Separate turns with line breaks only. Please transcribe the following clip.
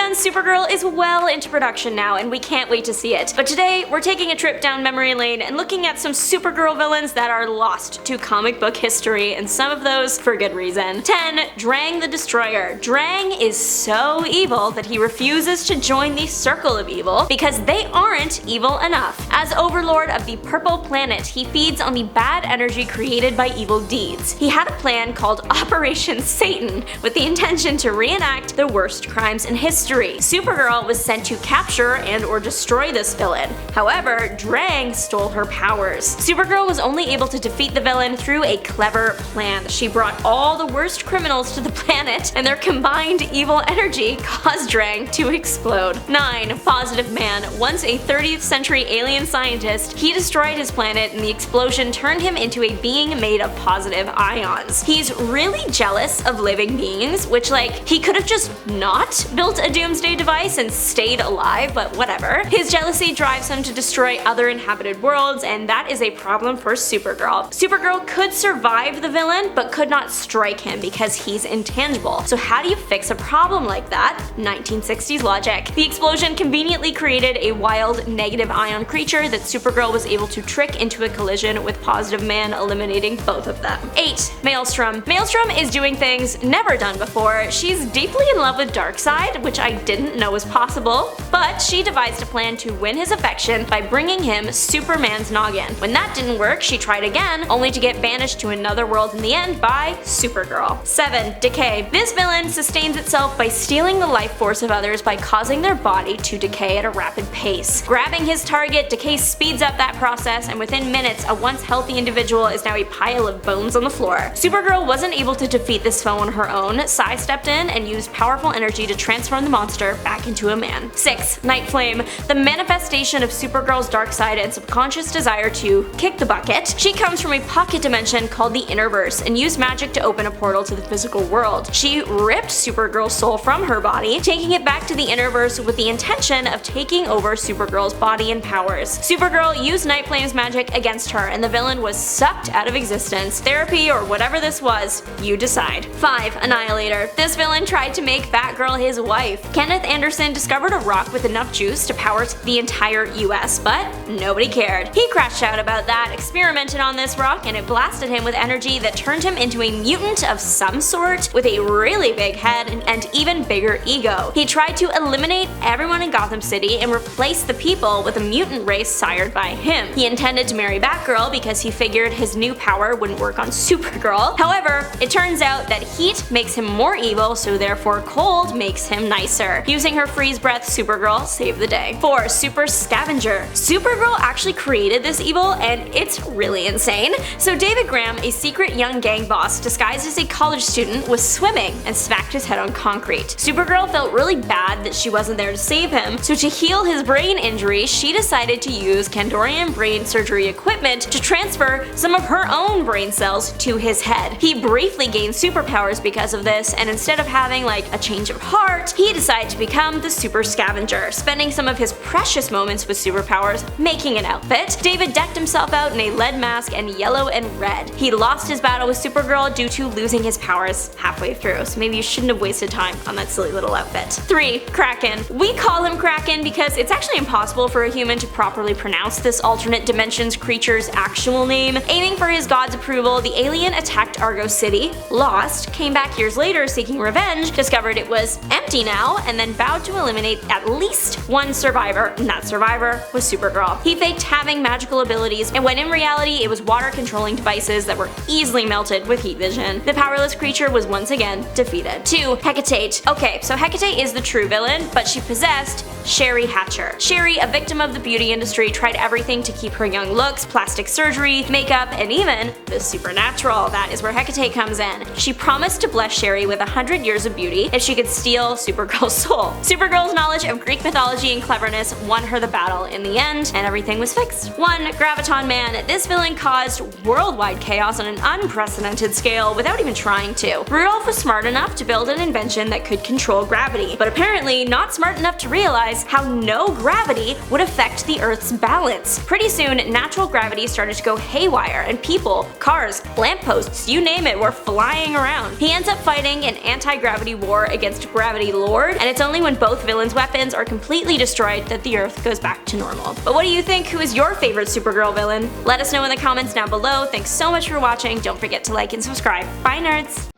fans, Supergirl is well into production now and we can't wait to see it. But today, we're taking a trip down memory lane and looking at some Supergirl villains that are lost to comic book history, and some of those for good reason. 10. Drang the Destroyer. Drang is so evil that he refuses to join the Circle of Evil because they aren't evil enough. As overlord of the Purple Planet, he feeds on the bad energy created by evil deeds. He had a plan called Operation Satan with the intention to reenact the worst crimes in history. Supergirl was sent to capture and or destroy this villain. However, Drang stole her powers. Supergirl was only able to defeat the villain through a clever plan. She brought all the worst criminals to the planet, and their combined evil energy caused Drang to explode. 9. Positive Man. Once a 30th century alien scientist, he destroyed his planet and the explosion turned him into a being made of positive ions. He's really jealous of living beings, which he could have just not built a doomsday device and stayed alive, but whatever. His jealousy drives him to destroy other inhabited worlds, and that is a problem for Supergirl. Supergirl could survive the villain, but could not strike him because he's intangible. So how do you fix a problem like that? 1960s logic. The explosion conveniently created a wild negative ion creature that Supergirl was able to trick into a collision with Positive Man, eliminating both of them. 8. Maelstrom. Maelstrom is doing things never done before. She's deeply in love with Darkseid, which I didn't know was possible, but she devised a plan to win his affection by bringing him Superman's noggin. When that didn't work, she tried again, only to get banished to another world in the end by Supergirl. 7. Decay. This villain sustains itself by stealing the life force of others by causing their body to decay at a rapid pace. Grabbing his target, Decay speeds up that process, and within minutes, a once healthy individual is now a pile of bones on the floor. Supergirl wasn't able to defeat this foe on her own. Sai stepped in and used powerful energy to transform the monster back into a man. 6. Nightflame. The manifestation of Supergirl's dark side and subconscious desire to kick the bucket. She comes from a pocket dimension called the Innerverse and used magic to open a portal to the physical world. She ripped Supergirl's soul from her body, taking it back to the Innerverse with the intention of taking over Supergirl's body and powers. Supergirl used Nightflame's magic against her, and the villain was sucked out of existence. Therapy or whatever this was, you decide. 5. Annihilator. This villain tried to make Batgirl his wife. Kenneth Anderson discovered a rock with enough juice to power the entire US, but nobody cared. He crashed out about that, experimented on this rock, and it blasted him with energy that turned him into a mutant of some sort with a really big head and even bigger ego. He tried to eliminate everyone in Gotham City and replace the people with a mutant race sired by him. He intended to marry Batgirl because he figured his new power wouldn't work on Supergirl. However, it turns out that heat makes him more evil, so therefore cold makes him nicer. Using her freeze breath, Supergirl saved the day. 4. Super-Scavenger. Supergirl actually created this evil, and it's really insane. So David Graham, a secret young gang boss disguised as a college student, was swimming and smacked his head on concrete. Supergirl felt really bad that she wasn't there to save him, so to heal his brain injury, she decided to use Kandorian brain surgery equipment to transfer some of her own brain cells to his head. He briefly gained superpowers because of this, and instead of having a change of heart, he decided to become the Super-Scavenger, spending some of his precious moments with superpowers making an outfit. David decked himself out in a lead mask and yellow and red. He lost his battle with Supergirl due to losing his powers halfway through, so maybe you shouldn't have wasted time on that silly little outfit. 3. Kraken. We call him Kraken because it's actually impossible for a human to properly pronounce this alternate dimensions creature's actual name. Aiming for his god's approval, the alien attacked Argo City, lost, came back years later seeking revenge, discovered it was empty now, and then vowed to eliminate at least one survivor, and that survivor was Supergirl. He faked having magical abilities, and when in reality it was water controlling devices that were easily melted with heat vision. The powerless creature was once again defeated. 2. Hecate. Okay, so Hecate is the true villain, but she possessed Sheree Hatcher. Sheree, a victim of the beauty industry, tried everything to keep her young looks, plastic surgery, makeup, and even the supernatural. That is where Hecate comes in. She promised to bless Sheree with 100 years of beauty if she could steal Supergirl's soul. Supergirl's knowledge of Greek mythology and cleverness won her the battle in the end, and everything was fixed. 1. Graviton Man. This villain caused worldwide chaos on an unprecedented scale without even trying to. Rudolph was smart enough to build an invention that could control gravity, but apparently not smart enough to realize how no gravity would affect the Earth's balance. Pretty soon, natural gravity started to go haywire, and people, cars, lampposts, you name it, were flying around. He ends up fighting an anti-gravity war against Gravity Lord, forward, and it's only when both villains' weapons are completely destroyed that the Earth goes back to normal. But what do you think? Who is your favorite Supergirl villain? Let us know in the comments down below. Thanks so much for watching. Don't forget to like and subscribe. Bye, nerds!